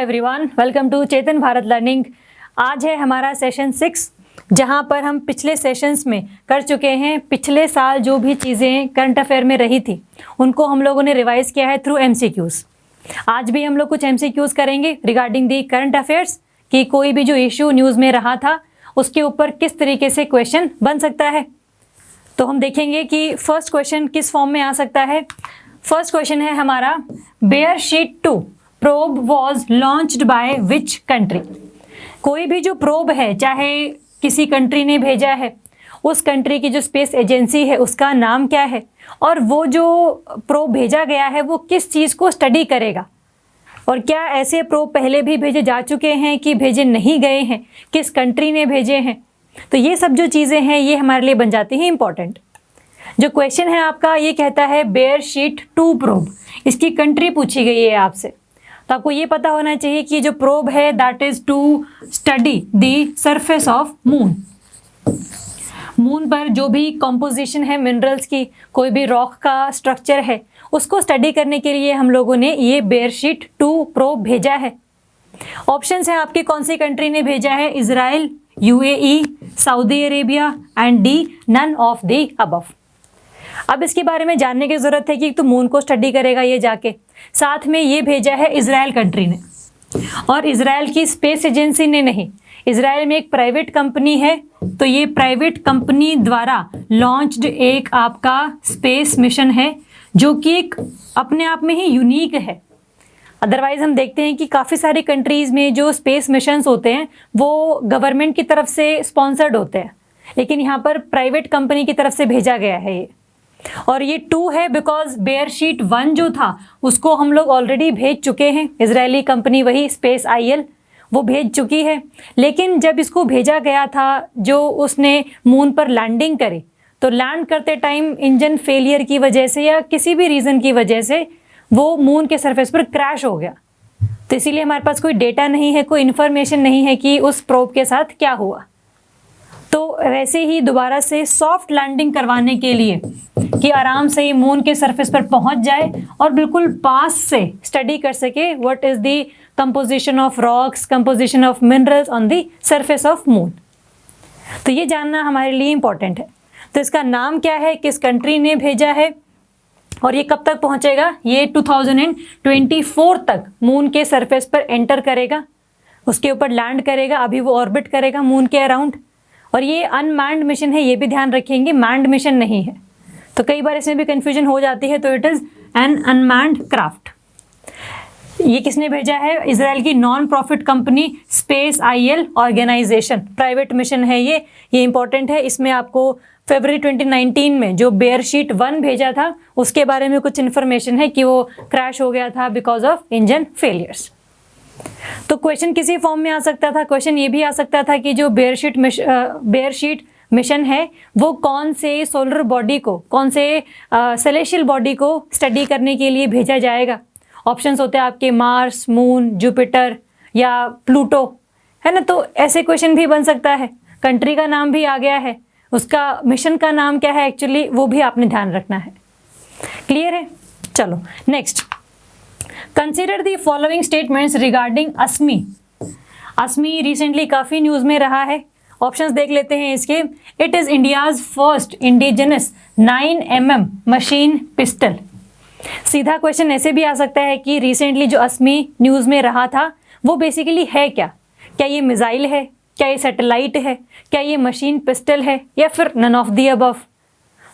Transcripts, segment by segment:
Everyone, welcome to Chetan Bharat Learning. आज है हमारा सेशन 6, जहां पर हम पिछले सेशंस में कर चुके हैं। पिछले साल जो भी चीज़ें करंट अफेयर में रही थी उनको हम लोगों ने रिवाइज किया है थ्रू एमसीक्यूज़। आज भी हम लोग कुछ एमसीक्यूज़ करेंगे रिगार्डिंग दी करंट अफेयर्स कि कोई भी जो इशू न्यूज़ में रहा था उसके ऊपर किस तरीके से क्वेश्चन बन सकता है। तो हम देखेंगे कि फर्स्ट क्वेश्चन किस फॉर्म में आ सकता है। फर्स्ट क्वेश्चन है हमारा, Beresheet 2 probe was launched by which country. कोई भी जो प्रोब है, चाहे किसी कंट्री ने भेजा है, उस कंट्री की जो स्पेस एजेंसी है उसका नाम क्या है, और वो जो प्रोब भेजा गया है वो किस चीज़ को स्टडी करेगा, और क्या ऐसे प्रोब पहले भी भेजे जा चुके हैं कि भेजे नहीं गए हैं, किस कंट्री ने भेजे हैं। तो ये सब जो चीज़ें हैं ये हमारे लिए बन जाती हैं इम्पॉर्टेंट। जो क्वेश्चन है आपका ये कहता है बेयर शीट 2 प्रोब, इसकी कंट्री पूछी गई है आपसे। तो आपको ये पता होना चाहिए कि जो प्रोब है that is to study the surface of moon. Moon पर जो भी कॉम्पोजिशन है मिनरल्स की, कोई भी रॉक का स्ट्रक्चर है, उसको स्टडी करने के लिए हम लोगों ने ये बेयर शीट 2 प्रोब भेजा है। ऑप्शंस है आपके कौन सी कंट्री ने भेजा है, Israel, UAE, Saudi Arabia and D none of the above. अब इसके बारे में जानने की ज़रूरत है कि तो मून को स्टडी करेगा ये जाके, साथ में ये भेजा है इजराइल कंट्री ने, और इजराइल की स्पेस एजेंसी ने नहीं। इजराइल में एक प्राइवेट कंपनी है, तो ये प्राइवेट कंपनी द्वारा लॉन्च्ड एक आपका स्पेस मिशन है जो कि एक अपने आप में ही यूनिक है। अदरवाइज हम देखते हैं कि काफ़ी सारी कंट्रीज़ में जो स्पेस मिशंस होते हैं वो गवर्नमेंट की तरफ से स्पॉन्सर्ड होते हैं, लेकिन यहाँ पर प्राइवेट कंपनी की तरफ से भेजा गया है ये। और ये 2 है बिकॉज बेयर शीट 1 जो था उसको हम लोग ऑलरेडी भेज चुके हैं। इजरायली कंपनी वही स्पेस आईएल वो भेज चुकी है, लेकिन जब इसको भेजा गया था जो उसने मून पर लैंडिंग करी, तो लैंड करते टाइम इंजन फेलियर की वजह से या किसी भी रीज़न की वजह से वो मून के सरफेस पर क्रैश हो गया। तो इसीलिए हमारे पास कोई डेटा नहीं है, कोई इन्फॉर्मेशन नहीं है कि उस प्रोब के साथ क्या हुआ। तो वैसे ही दोबारा से सॉफ्ट लैंडिंग करवाने के लिए कि आराम से ही मून के सरफेस पर पहुंच जाए और बिल्कुल पास से स्टडी कर सके what is the composition of rocks, composition of minerals on the surface of moon. तो ये जानना हमारे लिए इम्पॉर्टेंट है। तो इसका नाम क्या है, किस कंट्री ने भेजा है, और ये कब तक पहुंचेगा, ये 2024 तक मून के सरफेस पर एंटर करेगा, उसके ऊपर लैंड करेगा। अभी वो ऑर्बिट करेगा मून के अराउंड, और ये अनमैन्ड मिशन है, ये भी ध्यान रखेंगे, मैन्ड मिशन नहीं है। तो कई बार इसमें भी कंफ्यूजन हो जाती है, तो it is an unmanned craft. ये किसने भेजा है, इजराइल की non profit company space IL organization, private mission है ये इंपॉर्टेंट है। इसमें आपको फरवरी 2019 में जो बेयर शीट 1 भेजा था उसके बारे में कुछ इन्फॉर्मेशन है कि वो क्रैश हो गया था बिकॉज ऑफ इंजन फेलियर्स। तो क्वेश्चन किसी फॉर्म में आ सकता था। क्वेश्चन ये भी आ सकता था कि जो बेयर शीट मिशन है वो कौन से सोलर बॉडी को, कौन से सेलेशियल बॉडी को स्टडी करने के लिए भेजा जाएगा। ऑप्शंस होते हैं आपके मार्स, मून, जुपिटर या प्लूटो, है ना। तो ऐसे क्वेश्चन भी बन सकता है। कंट्री का नाम भी आ गया है, उसका मिशन का नाम क्या है एक्चुअली वो भी आपने ध्यान रखना है। क्लियर है। चलो next, consider the following statements regarding Asmi. Asmi recently काफ़ी न्यूज़ में रहा है। ऑप्शंस देख लेते हैं इसके। It is India's first indigenous 9mm machine pistol. सीधा क्वेश्चन ऐसे भी आ सकता है कि रिसेंटली जो अस्मी न्यूज़ में रहा था वो बेसिकली है क्या ये मिसाइल है, क्या ये सैटेलाइट है, क्या ये मशीन पिस्टल है, या फिर नन ऑफ दी अबव।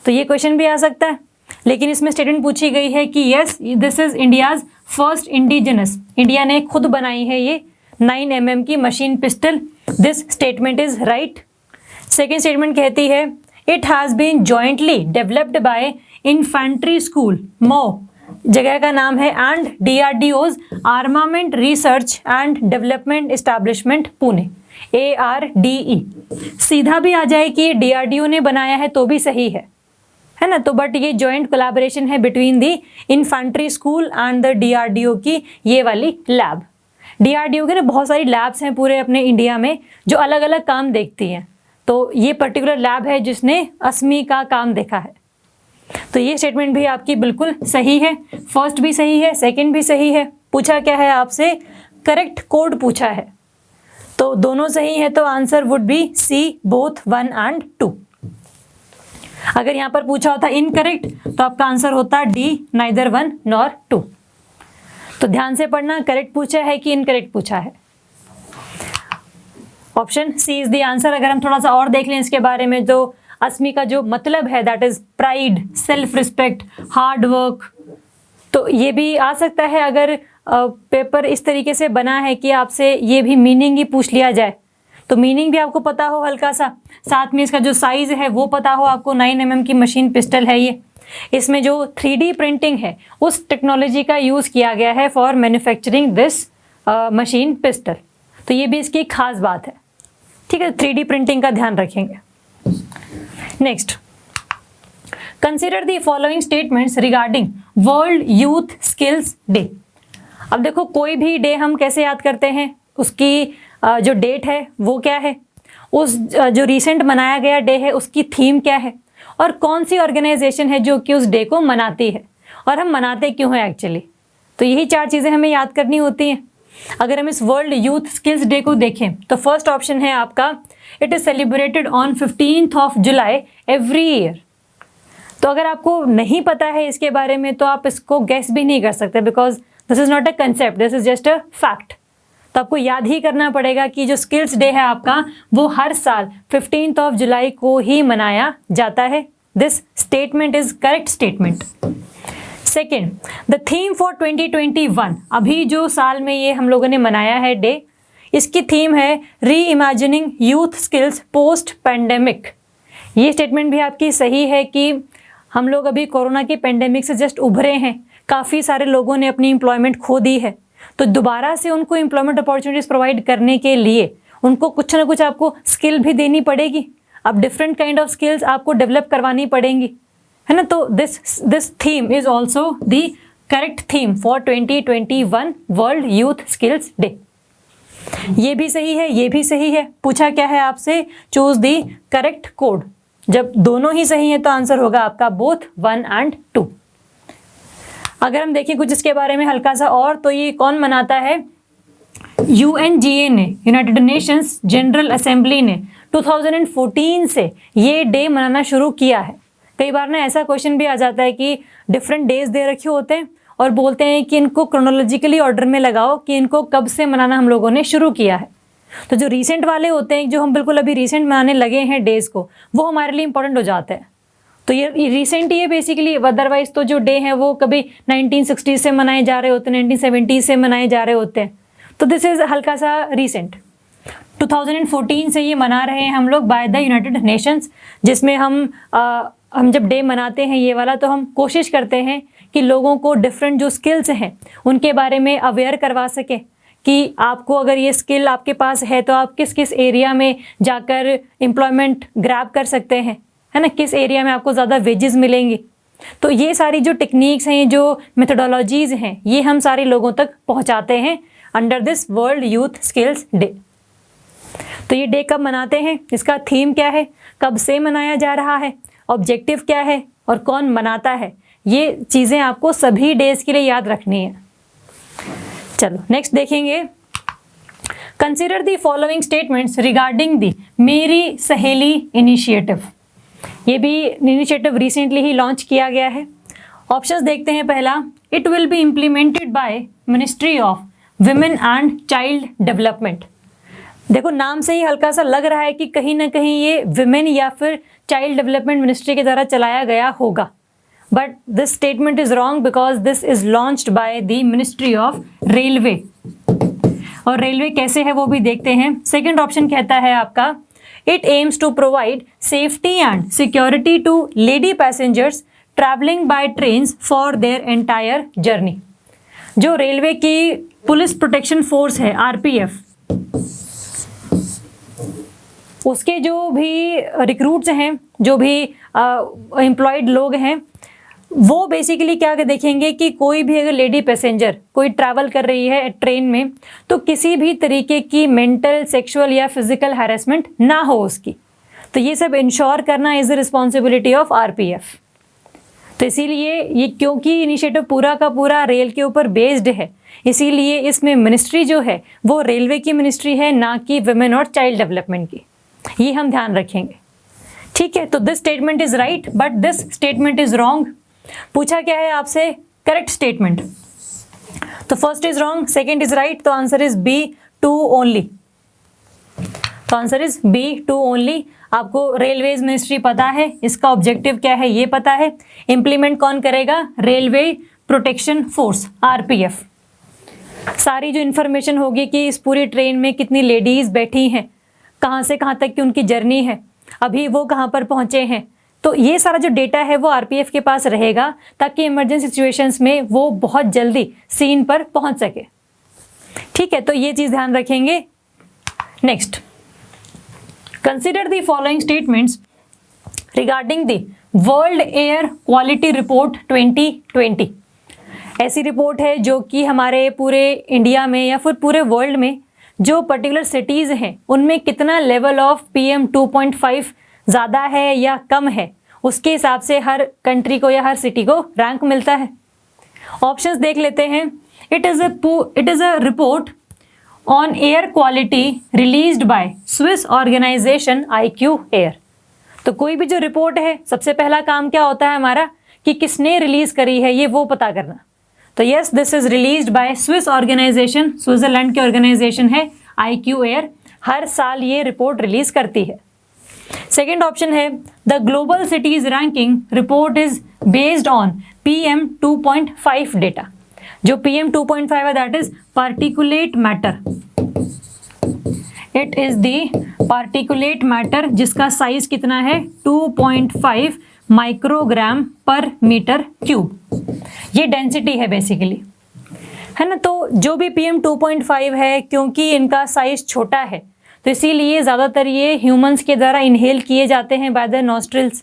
तो ये क्वेश्चन भी आ सकता है, लेकिन इसमें स्टेटमेंट पूछी गई है कि yes this is India's first indigenous, India ने खुद बनाई है ये 9mm की machine pistol. This statement is right. Second statement कहती है it has been jointly developed by infantry school Mhow, जगह का नाम है, and DRDO's armament research and development establishment Pune, ARDE। सीधा भी आ जाए कि DRDO ने बनाया है तो भी सही है ना। तो बट ये जॉइंट कोलैबोरेशन है between the infantry school and the DRDO की ये वाली लैब। DRDO के ना बहुत सारी लैब्स हैं पूरे अपने इंडिया में जो अलग अलग काम देखती हैं, तो ये पर्टिकुलर लैब है जिसने अस्मी का काम देखा है। तो ये स्टेटमेंट भी आपकी बिल्कुल सही है। फर्स्ट भी सही है, सेकंड भी सही है। पूछा क्या है आपसे, करेक्ट कोड पूछा है, तो दोनों सही है, तो answer would be C, both 1 and 2। अगर यहाँ पर पूछा होता इनकरेक्ट तो आपका आंसर होता डी, नाइदर 1 nor 2। तो ध्यान से पढ़ना, करेक्ट पूछा है कि इनकरेक्ट पूछा है। Option C is the answer. अगर हम थोड़ा सा और देख लें इसके बारे में, तो अस्मी का जो मतलब है that is pride, self respect, hard work, तो ये भी आ सकता है अगर पेपर इस तरीके से बना है कि आपसे ये भी मीनिंग ही पूछ लिया जाए, तो मीनिंग भी आपको पता हो हल्का सा, साथ में इसका जो साइज है वो पता हो आपको। 9 mm की मशीन पिस्टल है ये। इसमें जो 3D प्रिंटिंग है उस टेक्नोलॉजी का यूज़ किया गया है for manufacturing this machine pistol, तो ये भी इसकी खास बात है। ठीक है, 3D प्रिंटिंग का ध्यान रखेंगे। Next, consider the following statements regarding world youth skills day. अब देखो, कोई भी डे हम कैसे याद करते हैं, उसकी जो डेट है वो क्या है, उस जो रिसेंट मनाया गया डे है उसकी थीम क्या है, और कौन सी ऑर्गेनाइजेशन है जो कि उस डे को मनाती है, और हम मनाते क्यों हैं एक्चुअली। तो यही 4 चीज़ें हमें याद करनी होती हैं। अगर हम इस वर्ल्ड यूथ स्किल्स डे को देखें तो फर्स्ट ऑप्शन है आपका, it is celebrated on 15th July every year. तो अगर आपको नहीं पता है इसके बारे में तो आप इसको गेस भी नहीं कर सकते, because this is not a concept, this is just a fact. तो आपको याद ही करना पड़ेगा कि जो स्किल्स डे है आपका वो हर साल 15th जुलाई को ही मनाया जाता है। This statement is correct statement. Second, the theme for 2021, अभी जो साल में ये हम लोगों ने मनाया है डे, इसकी थीम है री imagining youth skills post pandemic. ये स्टेटमेंट भी आपकी सही है कि हम लोग अभी कोरोना की पेंडेमिक से जस्ट उभरे हैं, काफ़ी सारे लोगों ने अपनी एम्प्लॉयमेंट खो दी है, तो दोबारा से उनको एम्प्लॉयमेंट अपॉर्चुनिटीज़ प्रोवाइड करने के लिए उनको कुछ ना कुछ आपको स्किल भी देनी पड़ेगी। अब डिफरेंट काइंड ऑफ स्किल्स आपको डेवलप करवानी पड़ेंगी, है ना। तो this theme is also the correct theme for 2021 world youth skills day. ये भी सही है, ये भी सही है। पूछा क्या है आपसे, चूज द करेक्ट कोड। जब दोनों ही सही है तो आंसर होगा आपका बोथ 1 and 2। अगर हम देखें कुछ इसके बारे में हल्का सा और, तो ये कौन मनाता है, UNGA ने, यूनाइटेड नेशंस जनरल असेंबली ने 2014 से ये डे मनाना शुरू किया है। कई बार ना ऐसा क्वेश्चन भी आ जाता है कि डिफरेंट डेज दे रखे होते हैं और बोलते हैं कि इनको क्रोनोलॉजिकली ऑर्डर में लगाओ कि इनको कब से मनाना हम लोगों ने शुरू किया है। तो जो रीसेंट वाले होते हैं, जो हम बिल्कुल अभी रीसेंट मनाने लगे हैं डेज़ को, वो हमारे लिए इंपॉर्टेंट हो जाते हैं। तो ये रिसेंट ही है बेसिकली, अदरवाइज तो जो डे हैं वो कभी 1960 से मनाए जा रहे होते हैं, 1970 से मनाए जा रहे होते हैं। तो दिस इज़ हल्का सा रिसेंट। 2014 से ये मना रहे हैं हम लोग बाय द यूनाइटेड नेशंस, जिसमें हम जब डे मनाते हैं ये वाला, तो हम कोशिश करते हैं कि लोगों को डिफरेंट जो स्किल्स हैं उनके बारे में अवेयर करवा सकें कि आपको अगर ये स्किल आपके पास है तो आप किस किस एरिया में जाकर एम्प्लॉयमेंट ग्रैब कर सकते हैं, है ना, किस एरिया में आपको ज़्यादा वेजेस मिलेंगी। तो ये सारी जो टेक्निक्स हैं, जो मेथोडोलॉजीज़ हैं, ये हम सारे लोगों तक पहुंचाते हैं under this world youth skills day. तो ये डे कब मनाते हैं, इसका थीम क्या है, कब से मनाया जा रहा है, ऑब्जेक्टिव क्या है और कौन मनाता है, ये चीज़ें आपको सभी डेज के लिए याद रखनी है। चलो नेक्स्ट देखेंगे, consider the following statements regarding the मेरी सहेली इनिशिएटिव। ये भी इनिशिएटिव रिसेंटली ही लॉन्च किया गया है। ऑप्शंस देखते हैं। पहला, it will be implemented by ministry of women and child development. देखो नाम से ही हल्का सा लग रहा है कि कहीं ना कहीं ये विमेन या फिर चाइल्ड डेवलपमेंट मिनिस्ट्री के द्वारा चलाया गया होगा, but this statement is wrong because this is launched by the ministry of railway. और रेलवे कैसे है वो भी देखते हैं। सेकेंड ऑप्शन कहता है आपका, it aims to provide safety and security to lady passengers travelling by trains for their entire journey. जो रेलवे की पुलिस प्रोटेक्शन फोर्स है RPF, उसके जो भी रिक्रूट्स हैं, जो भी एम्प्लॉयड लोग हैं, वो बेसिकली क्या देखेंगे कि कोई भी अगर लेडी पैसेंजर कोई ट्रैवल कर रही है ट्रेन में, तो किसी भी तरीके की मेंटल, सेक्सुअल या फिजिकल हैरेसमेंट ना हो उसकी। तो ये सब इंश्योर करना is the responsibility of RPF। तो इसीलिए ये, क्योंकि इनिशिएटिव पूरा का पूरा रेल के ऊपर बेस्ड है, इसीलिए इसमें मिनिस्ट्री जो है वो रेलवे की मिनिस्ट्री है, ना कि वुमेन और चाइल्ड डेवलपमेंट की। ये हम ध्यान रखेंगे, ठीक है। तो this statement is right but this statement is wrong. पूछा क्या है आपसे? Correct statement. तो first is wrong, second is right, तो आंसर इज बी, 2 ओनली। तो आंसर इज बी, 2 ओनली। आपको रेलवेज मिनिस्ट्री पता है, इसका ऑब्जेक्टिव क्या है ये पता है। इंप्लीमेंट कौन करेगा? Railway protection force, RPF. सारी जो इन्फॉर्मेशन होगी कि इस पूरी ट्रेन में कितनी लेडीज बैठी हैं, कहाँ से कहाँ तक की उनकी जर्नी है, अभी वो कहाँ पर पहुँचे हैं, तो ये सारा जो डेटा है वो आरपीएफ के पास रहेगा ताकि इमरजेंसी सिचुएशंस में वो बहुत जल्दी सीन पर पहुँच सके, ठीक है। तो ये चीज़ ध्यान रखेंगे। Next, consider the following statements regarding the world air quality report 2020। ऐसी रिपोर्ट है जो कि हमारे पूरे इंडिया में या फिर पूरे वर्ल्ड में जो पर्टिकुलर सिटीज़ हैं उनमें कितना लेवल ऑफ PM 2.5 ज़्यादा है या कम है, उसके हिसाब से हर कंट्री को या हर सिटी को रैंक मिलता है। ऑप्शंस देख लेते हैं। It is a report on air quality released by Swiss organization IQ air. तो कोई भी जो रिपोर्ट है, सबसे पहला काम क्या होता है हमारा कि किसने रिलीज करी है ये वो पता करना। तो yes, this is released by Swiss organization, Switzerland की ऑर्गेनाइजेशन है IQ एयर, हर साल ये रिपोर्ट रिलीज करती है। सेकेंड ऑप्शन है the global cities ranking report is based on PM 2.5 data. जो PM 2.5 है that is particulate matter. It is the particulate matter जिसका साइज कितना है 2.5 माइक्रोग्राम पर मीटर क्यूब। ये डेंसिटी है बेसिकली, है ना। तो जो भी PM 2.5 है, क्योंकि इनका साइज छोटा है तो इसीलिए ज़्यादातर ये ह्यूमंस के द्वारा इनहेल किए जाते हैं बाय द नॉस्ट्रिल्स।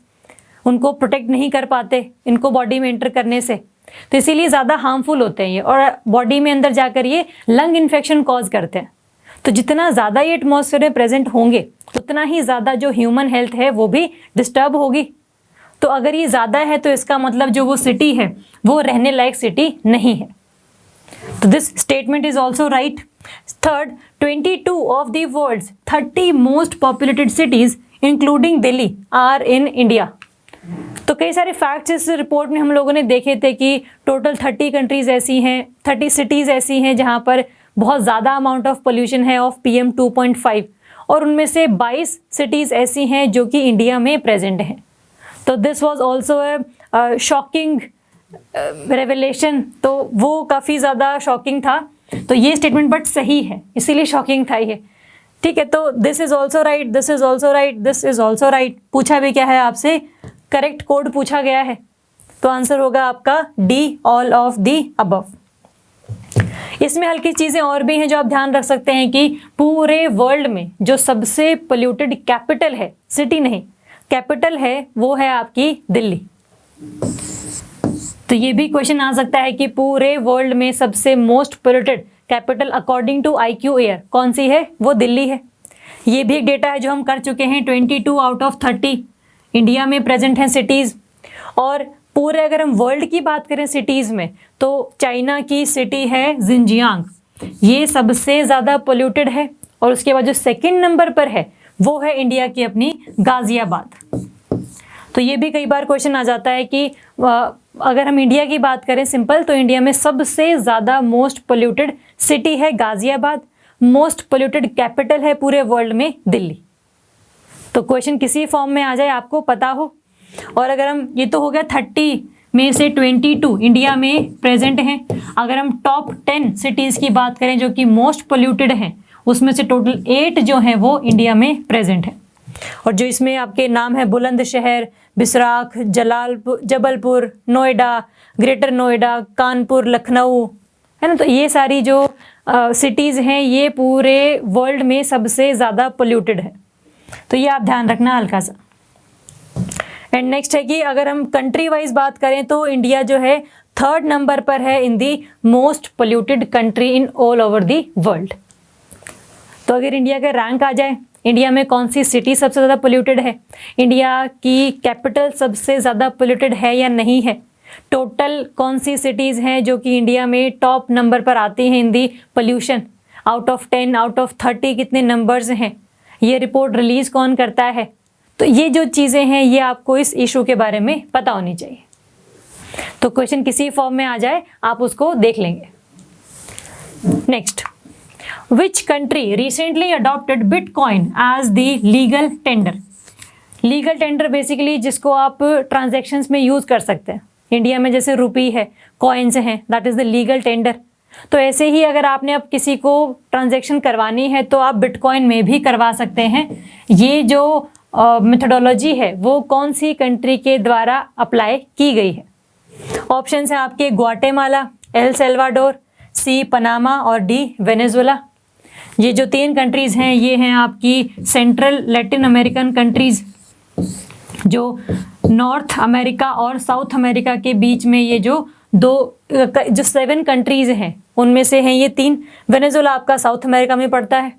उनको प्रोटेक्ट नहीं कर पाते इनको बॉडी में एंटर करने से, तो इसीलिए ज़्यादा हार्मफुल होते हैं ये, और बॉडी में अंदर जाकर ये लंग इन्फेक्शन कॉज करते हैं। तो जितना ज़्यादा ये एटमॉस्फेयर में प्रेजेंट होंगे उतना ही ज़्यादा जो ह्यूमन हेल्थ है वो भी डिस्टर्ब होगी। तो अगर ये ज़्यादा है तो इसका मतलब जो वो सिटी है वो रहने लायक सिटी नहीं है। तो this statement is also right. Third, 22 of the world's 30 most populated cities including Delhi are in India. तो कई सारे फैक्ट्स इस रिपोर्ट में हम लोगों ने देखे थे कि टोटल 30 कंट्रीज ऐसी हैं, 30 सिटीज़ ऐसी हैं जहाँ पर बहुत ज़्यादा अमाउंट ऑफ पोल्यूशन है ऑफ PM 2.5, और उनमें से 22 सिटीज़ ऐसी हैं जो कि इंडिया में प्रेजेंट हैं। तो this was also a shocking revelation, तो वो काफ़ी ज़्यादा शॉकिंग था। तो ये स्टेटमेंट बट सही है, इसीलिए शॉकिंग था ये, ठीक है। तो this is also right, this is also right, this is also right. पूछा भी क्या है आपसे? करेक्ट कोड पूछा गया है, तो आंसर होगा आपका D, all of the above. इसमें हल्की चीज़ें और भी हैं जो आप ध्यान रख सकते हैं कि पूरे वर्ल्ड में जो सबसे पोल्यूटेड कैपिटल है, सिटी नहीं कैपिटल है, वो है आपकी दिल्ली। तो ये भी क्वेश्चन आ सकता है कि पूरे वर्ल्ड में सबसे most polluted capital according to IQ air कौन सी है? वो दिल्ली है। ये भी एक डेटा है जो हम कर चुके हैं। 22 आउट ऑफ 30 इंडिया में प्रेजेंट हैं सिटीज़। और पूरे अगर हम वर्ल्ड की बात करें सिटीज़ में, तो चाइना की सिटी है जिंजियांग, ये सबसे ज़्यादा पोल्यूटेड है। और उसके बाद जो सेकंड नंबर पर है वो है इंडिया की अपनी गाज़ियाबाद। तो ये भी कई बार क्वेश्चन आ जाता है कि अगर हम इंडिया की बात करें सिंपल, तो इंडिया में सबसे ज़्यादा मोस्ट पोल्यूटेड सिटी है गाज़ियाबाद, मोस्ट पोल्यूटेड कैपिटल है पूरे वर्ल्ड में दिल्ली। तो क्वेश्चन किसी फॉर्म में आ जाए आपको पता हो। और अगर हम, ये तो हो गया 30 में से 22 इंडिया में प्रेजेंट हैं। अगर हम टॉप 10 सिटीज़ की बात करें जो कि मोस्ट पोल्यूटेड हैं, उसमें से टोटल 8 जो हैं वो इंडिया में प्रेजेंट हैं। और जो इसमें आपके नाम है बुलंदशहर, बिसराख, जबलपुर, नोएडा, ग्रेटर नोएडा, कानपुर, लखनऊ, है ना। तो ये सारी जो सिटीज़ हैं ये पूरे वर्ल्ड में सबसे ज़्यादा पोल्यूटेड है। तो ये आप ध्यान रखना हल्का सा। एंड नेक्स्ट है कि अगर हम कंट्री वाइज बात करें तो इंडिया जो है 3rd नंबर पर है in the most polluted country in all over the world. तो अगर इंडिया का रैंक आ जाए, इंडिया में कौन सी सिटी सबसे ज़्यादा पोल्यूटेड है, इंडिया की कैपिटल सबसे ज़्यादा पोल्यूटेड है या नहीं है, टोटल कौन सी सिटीज़ हैं जो कि इंडिया में टॉप नंबर पर आती हैं in the pollution, out of 10, out of 30 कितने नंबर्स हैं, ये रिपोर्ट रिलीज़ कौन करता है। तो ये जो चीज़ें हैं ये आपको इस इशू के बारे में पता होनी चाहिए। तो क्वेश्चन किसी फॉर्म में आ जाए आप उसको देख लेंगे। Next, which country recently adopted bitcoin as the legal tender. Legal tender basically जिसको आप ट्रांजैक्शंस में यूज़ कर सकते हैं। इंडिया में जैसे रुपी है, कॉइन्स हैं, that is the legal tender. तो ऐसे ही अगर आपने अब किसी को ट्रांजैक्शन करवानी है तो आप बिटकॉइन में भी करवा सकते हैं। ये जो मेथोडोलॉजी है वो कौन सी कंट्री के द्वारा अप्लाई की गई है। ऑप्शन है आपके ग्वाटेमाला, एल सेल्वाडोर, सी पनामा और डी वेनेजुएला। ये जो 3 कंट्रीज़ हैं ये हैं आपकी सेंट्रल लैटिन अमेरिकन कंट्रीज़, जो नॉर्थ अमेरिका और साउथ अमेरिका के बीच में ये जो 7 कंट्रीज़ हैं उनमें से हैं ये 3। वेनेजुएला आपका साउथ अमेरिका में पड़ता है।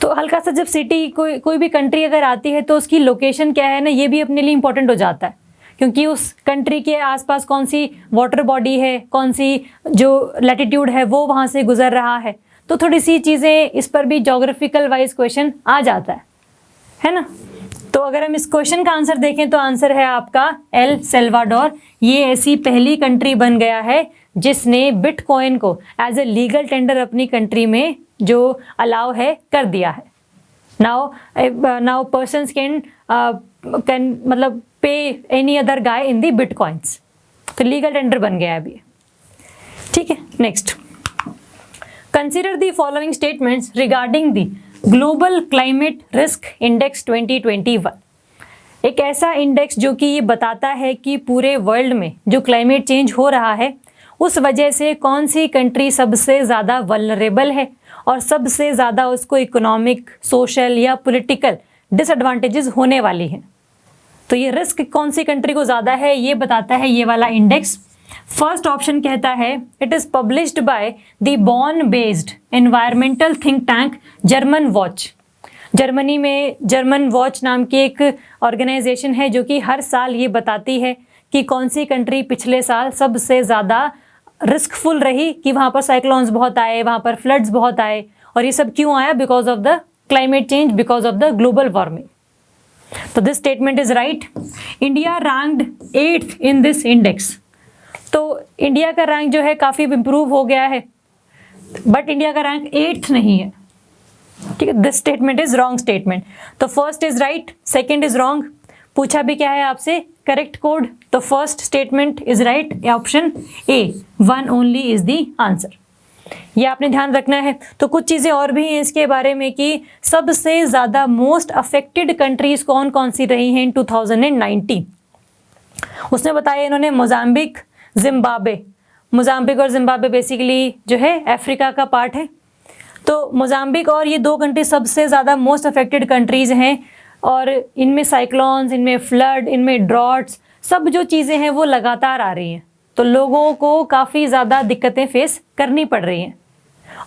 तो हल्का सा जब सिटी कोई भी कंट्री अगर आती है तो उसकी लोकेशन क्या है ना, ये भी अपने लिए इम्पोर्टेंट हो जाता है, क्योंकि उस कंट्री के आसपास कौन सी वाटर बॉडी है, कौन सी जो लैटिट्यूड है वो वहाँ से गुजर रहा है। तो थोड़ी सी चीज़ें इस पर भी जोग्राफिकल वाइज क्वेश्चन आ जाता है ना। तो अगर हम इस क्वेश्चन का आंसर देखें तो आंसर है आपका एल सेल्वाडोर। ये ऐसी पहली कंट्री बन गया है जिसने बिटकॉइन को एज ए लीगल टेंडर अपनी कंट्री में जो अलाउ है कर दिया है। नाउ पर्सन्स कैन मतलब पे एनी अदर गाय इन दी बिटकॉइंस। तो लीगल टेंडर बन गया है अभी, ठीक है। Next, consider the following statements regarding the global climate risk index 2021। एक ऐसा इंडेक्स जो कि ये बताता है कि पूरे वर्ल्ड में जो क्लाइमेट चेंज हो रहा है उस वजह से कौन सी कंट्री सबसे ज़्यादा वल्नरेबल है और सबसे ज़्यादा उसको इकोनॉमिक, सोशल या पॉलिटिकल डिसएडवांटेजेस होने वाली हैं। तो ये रिस्क कौन सी कंट्री को ज़्यादा है ये बताता है ये वाला इंडेक्स। फर्स्ट ऑप्शन कहता है it is published by the Bonn based environmental think tank German watch. Germany में जर्मन वॉच नाम की एक ऑर्गेनाइजेशन है जो कि हर साल ये बताती है कि कौन सी कंट्री पिछले साल सबसे ज़्यादा रिस्कफुल रही, कि वहाँ पर साइक्लोन्स बहुत आए, वहाँ पर फ्लड्स बहुत आए। और ये सब क्यों आया? Because of the climate change, because of the global warming. तो this statement is right. India ranked 8th in this index. तो इंडिया का रैंक जो है काफ़ी इम्प्रूव हो गया है, बट इंडिया का रैंक 8th नहीं है, ठीक है। This statement is wrong statement. तो first is right, second is wrong. पूछा भी क्या है आपसे? Correct code. तो first statement is right, option A 1 only is the answer. ये आपने ध्यान रखना है। तो कुछ चीज़ें और भी हैं इसके बारे में कि सबसे ज़्यादा मोस्ट अफेक्टेड कंट्रीज कौन कौन सी रही हैं इन 2019। उसने बताया इन्होंने मोजाम्बिक, जिम्बाब्वे। मोजाम्बिक और जिम्बाब्वे बेसिकली जो है अफ्रीका का पार्ट है। तो मोजाम्बिक और ये 2 कंट्री सबसे ज़्यादा मोस्ट अफेक्टेड कंट्रीज़ हैं और इनमें साइक्लोन्स, इनमें फ्लड, इनमें ड्रॉट्स, सब जो चीज़ें हैं वो लगातार आ रही हैं। तो लोगों को काफ़ी ज़्यादा दिक्कतें फेस करनी पड़ रही हैं।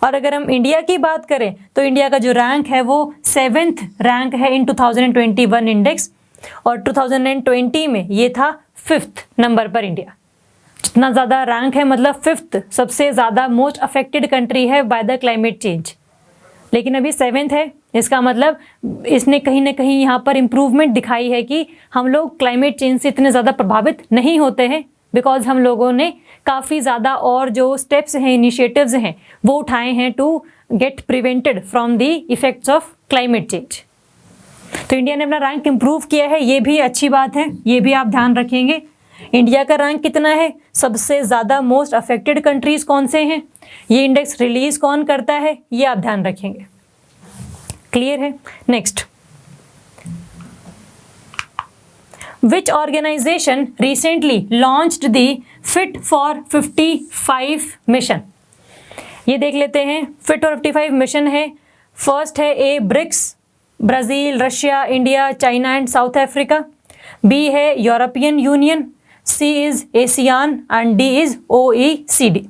और अगर हम इंडिया की बात करें तो इंडिया का जो रैंक है वो 7th रैंक है इन 2021 इंडेक्स, और 2020 में ये था 5th नंबर पर इंडिया। जितना ज़्यादा रैंक है मतलब 5th सबसे ज़्यादा मोस्ट अफेक्टेड कंट्री है बाय द क्लाइमेट चेंज, लेकिन अभी 7th है। इसका मतलब इसने कहीं ना कहीं यहाँ पर इम्प्रूवमेंट दिखाई है कि हम लोग क्लाइमेट चेंज से इतने ज़्यादा प्रभावित नहीं होते हैं, बिकॉज हम लोगों ने काफ़ी ज़्यादा और जो स्टेप्स हैं, इनिशिएटिव्स हैं वो उठाए हैं to get prevented from the effects of climate change. तो इंडिया ने अपना रैंक इम्प्रूव किया है, ये भी अच्छी बात है, ये भी आप ध्यान रखेंगे। इंडिया का रैंक कितना है, सबसे ज़्यादा मोस्ट अफेक्टेड कंट्रीज़ कौन से हैं, ये इंडेक्स रिलीज़ कौन करता है, ये आप ध्यान रखेंगे। क्लियर है। Next, which organisation recently launched the fit for 55 mission. ये देख लेते हैं। फिट फॉर 55 मिशन है। फर्स्ट है A BRICS, Brazil, Russia, India, China and South Africa. B है European Union, C is ASEAN and D is OECD।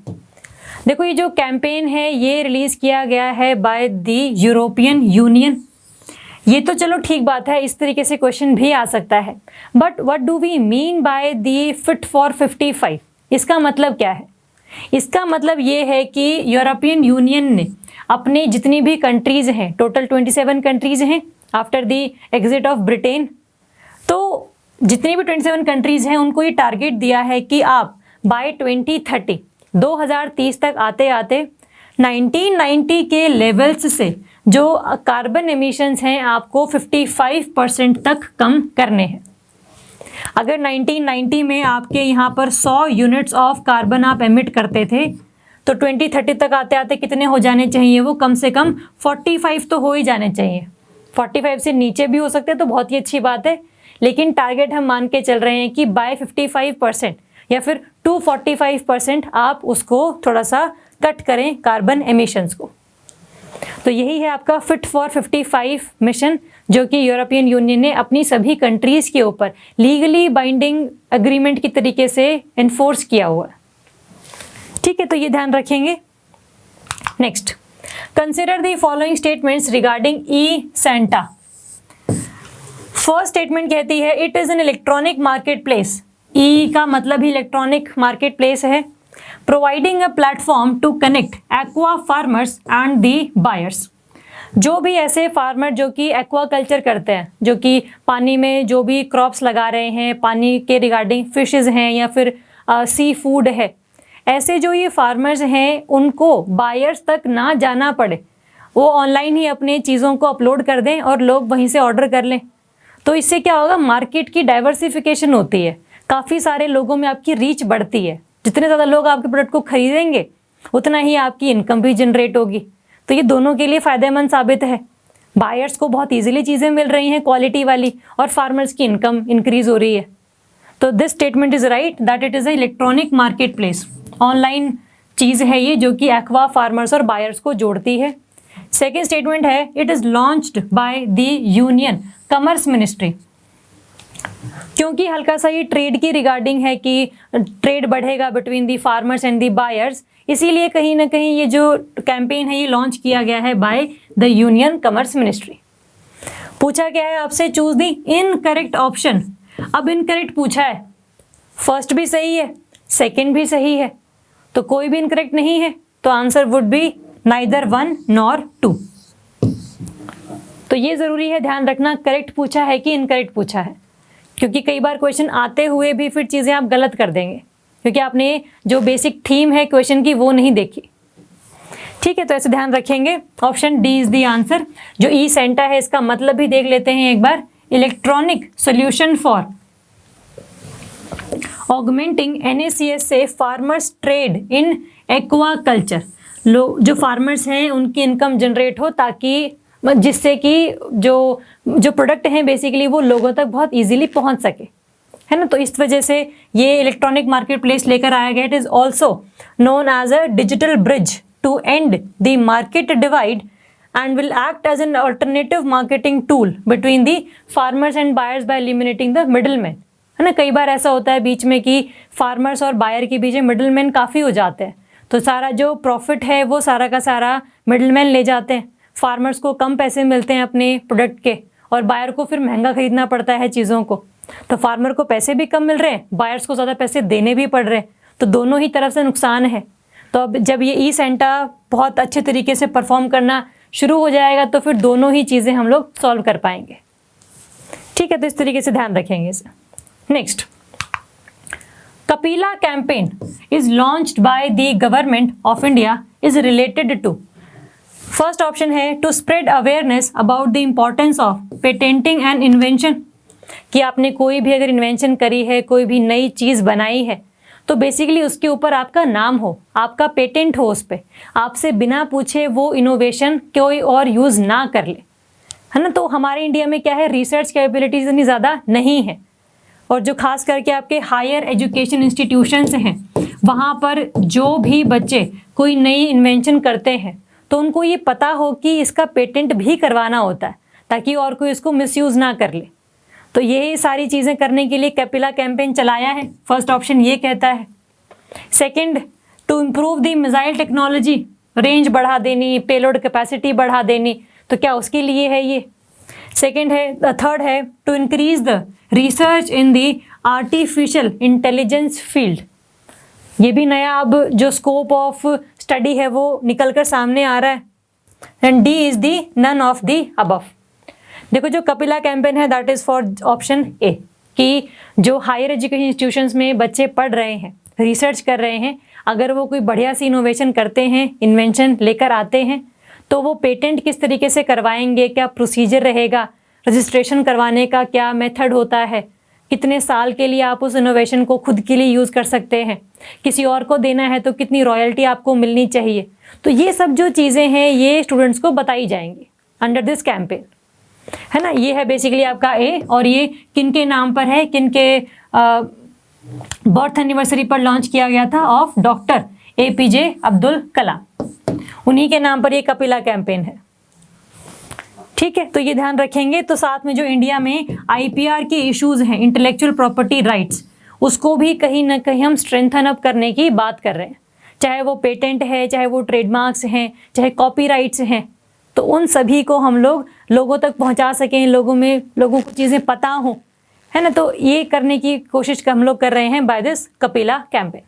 देखो ये जो कैंपेन है ये रिलीज़ किया गया है बाय द यूरोपियन यूनियन। ये तो चलो ठीक बात है, इस तरीके से क्वेश्चन भी आ सकता है, but what do we mean by the fit for 55? इसका मतलब क्या है? इसका मतलब ये है कि यूरोपियन यूनियन ने अपने जितनी भी कंट्रीज़ हैं, टोटल 27 कंट्रीज़ हैं after the exit of Britain, तो जितनी भी 27 कंट्रीज़ हैं उनको ये टारगेट दिया है कि आप बाय 2030 तक आते आते 1990 के लेवल्स से जो कार्बन एमिशंस हैं आपको 55% तक कम करने हैं। अगर 1990 में आपके यहाँ पर 100 यूनिट्स ऑफ कार्बन आप एमिट करते थे, तो 2030 तक आते आते कितने हो जाने चाहिए? वो कम से कम 45 तो हो ही जाने चाहिए। 45 से नीचे भी हो सकते हैं तो बहुत ही अच्छी बात है, लेकिन टारगेट हम मान के चल रहे हैं कि बाय 55% या फिर 245% आप उसको थोड़ा सा कट करें कार्बन एमिशंस को। तो यही है आपका फिट फॉर 55 मिशन, जो कि यूरोपियन यूनियन ने अपनी सभी कंट्रीज़ के ऊपर लीगली बाइंडिंग एग्रीमेंट की तरीके से एनफोर्स किया हुआ है। ठीक है, तो ये ध्यान रखेंगे। Next, consider the following statements regarding E SANTA. First statement कहती है it is an electronic market place. E का मतलब ही इलेक्ट्रॉनिक मार्केट प्लेस है। Providing a platform to connect aqua farmers and the buyers. जो भी ऐसे फार्मर जो कि एक्वा कल्चर करते हैं, जो कि पानी में जो भी क्रॉप्स लगा रहे हैं, पानी के रिगार्डिंग फिशेस हैं या फिर सी फूड है, ऐसे जो ये फार्मर्स हैं उनको बायर्स तक ना जाना पड़े, वो ऑनलाइन ही अपने चीज़ों को अपलोड कर दें और लोग वहीं से ऑर्डर कर लें। तो इससे क्या होगा? मार्केट की डाइवर्सिफिकेशन होती है, काफ़ी सारे लोगों में आपकी रीच बढ़ती है। जितने ज़्यादा लोग आपके प्रोडक्ट को खरीदेंगे उतना ही आपकी इनकम भी जनरेट होगी। तो ये दोनों के लिए फ़ायदेमंद साबित है। बायर्स को बहुत इजीली चीज़ें मिल रही हैं क्वालिटी वाली, और फार्मर्स की इनकम इंक्रीज हो रही है। तो this statement is right that it is a electronic market place. Online चीज़ है ये जो कि एक्वा फार्मर्स और बायर्स को जोड़ती है। सेकेंड स्टेटमेंट है it is launched by the union commerce ministry. क्योंकि हल्का सा ये ट्रेड की रिगार्डिंग है कि ट्रेड बढ़ेगा between the farmers and the buyers, इसीलिए कहीं ना कहीं ये जो कैंपेन है ये लॉन्च किया गया है by the union commerce ministry. पूछा गया है आपसे चूज दी इनकरेक्ट ऑप्शन। अब इनकरेक्ट पूछा है, फर्स्ट भी सही है, सेकंड भी सही है, तो कोई भी इनकरेक्ट नहीं है, तो answer would B neither 1 nor 2। तो ये ज़रूरी है ध्यान रखना, करेक्ट पूछा है कि इनकरेक्ट पूछा है, क्योंकि कई बार क्वेश्चन आते हुए भी फिर चीज़ें आप गलत कर देंगे, क्योंकि आपने जो बेसिक थीम है क्वेश्चन की वो नहीं देखी। ठीक है, तो ऐसे ध्यान रखेंगे। Option D is the answer. जो ई सेंटा है इसका मतलब भी देख लेते हैं एक बार। Electronic solution for augmenting NACS से farmers trade in aquaculture. जो फार्मर्स हैं उनकी इनकम जनरेट हो, ताकि जिससे कि जो प्रोडक्ट हैं बेसिकली वो लोगों तक बहुत इजीली पहुंच सके, है ना। तो इस वजह से ये इलेक्ट्रॉनिक मार्केट प्लेस लेकर आया गया। It is also known as a digital bridge to end the market divide and will act as an alternative marketing tool between the farmers and buyers by eliminating the middleman, है ना। कई बार ऐसा होता है बीच में कि फार्मर्स और buyer के बीच में मिडलमैन काफ़ी हो जाते हैं, तो सारा जो प्रॉफिट है वो सारा का सारा मिडलमैन ले जाते हैं। फार्मर्स को कम पैसे मिलते हैं अपने प्रोडक्ट के, और बायर को फिर महंगा खरीदना पड़ता है चीज़ों को। तो फार्मर को पैसे भी कम मिल रहे हैं, बायर्स को ज़्यादा पैसे देने भी पड़ रहे हैं, तो दोनों ही तरफ से नुकसान है। तो अब जब ये ई सेंटा बहुत अच्छे तरीके से परफॉर्म करना शुरू हो जाएगा तो फिर दोनों ही चीज़ें हम लोग सॉल्व कर पाएंगे। ठीक है, तो इस तरीके से ध्यान रखेंगे इसे। Next, Kapila campaign is launched by the government of India is related to. First option है to spread awareness about the importance of patenting and invention, कि आपने कोई भी अगर इन्वेंशन करी है, कोई भी नई चीज़ बनाई है, तो बेसिकली उसके ऊपर आपका नाम हो, आपका पेटेंट हो उस पर, आपसे बिना पूछे वो इनोवेशन कोई और यूज़ ना कर ले, है ना। तो हमारे इंडिया में क्या है, रिसर्च कैपेबिलिटीज इतनी ज़्यादा नहीं है, और जो खास करके आपके हायर एजुकेशन इंस्टीट्यूशंस हैं वहाँ पर जो भी बच्चे कोई नई इन्वेंशन करते हैं तो उनको ये पता हो कि इसका पेटेंट भी करवाना होता है, ताकि और कोई इसको मिसयूज़ ना कर ले। तो ये सारी चीज़ें करने के लिए कपिला कैंपेन चलाया है। फर्स्ट ऑप्शन ये कहता है। Second, to improve the missile technology, range बढ़ा देनी, पेलोड कैपेसिटी बढ़ा देनी, तो क्या उसके लिए है ये। सेकेंड है, थर्ड है to increase the research in the artificial intelligence field. ये भी नया अब जो स्कोप ऑफ स्टडी है वो निकल कर सामने आ रहा है। And D is the none of the above. देखो जो कपिला कैंपेन है that is for option A, कि जो हायर एजुकेशन इंस्टीट्यूशंस में बच्चे पढ़ रहे हैं, रिसर्च कर रहे हैं, अगर वो कोई बढ़िया सी इनोवेशन करते हैं, इन्वेंशन लेकर आते हैं, तो वो पेटेंट किस तरीके से करवाएंगे, क्या प्रोसीजर रहेगा, रजिस्ट्रेशन करवाने का क्या मेथड होता है, कितने साल के लिए आप उस इनोवेशन को खुद के लिए यूज़ कर सकते हैं, किसी और को देना है तो कितनी रॉयल्टी आपको मिलनी चाहिए। तो ये सब जो चीज़ें हैं ये स्टूडेंट्स को बताई जाएंगी अंडर दिस कैंपेन, है ना। ये है बेसिकली आपका ए, और ये किन के नाम पर है, किन के बर्थ एनिवर्सरी पर लॉन्च किया गया था, of doctor APJ Abdul Kalam, उन्हीं के नाम पर ये कपिला कैंपेन है। ठीक है, तो ये ध्यान रखेंगे। तो साथ में जो इंडिया में IPR के इश्यूज हैं, इंटेलेक्चुअल प्रॉपर्टी राइट्स, उसको भी कहीं ना कहीं हम स्ट्रेंथन अप करने की बात कर रहे हैं, चाहे वो पेटेंट है, चाहे वो ट्रेडमार्क्स हैं, चाहे कॉपीराइट्स हैं, तो उन सभी को हम लोगों तक पहुंचा सकें, लोगों को चीज़ें पता हों, है ना। तो ये करने की कोशिश हम लोग कर रहे हैं बाय दिस कपिला कैंपेन।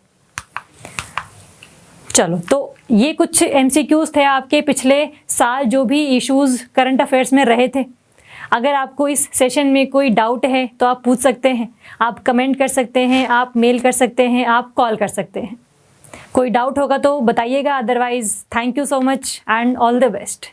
चलो, तो ये कुछ MCQs थे आपके पिछले साल जो भी इश्यूज करंट अफेयर्स में रहे थे। अगर आपको इस सेशन में कोई डाउट है तो आप पूछ सकते हैं, आप कमेंट कर सकते हैं, आप मेल कर सकते हैं, आप कॉल कर सकते हैं। कोई डाउट होगा तो बताइएगा, otherwise thank you so much and all the best.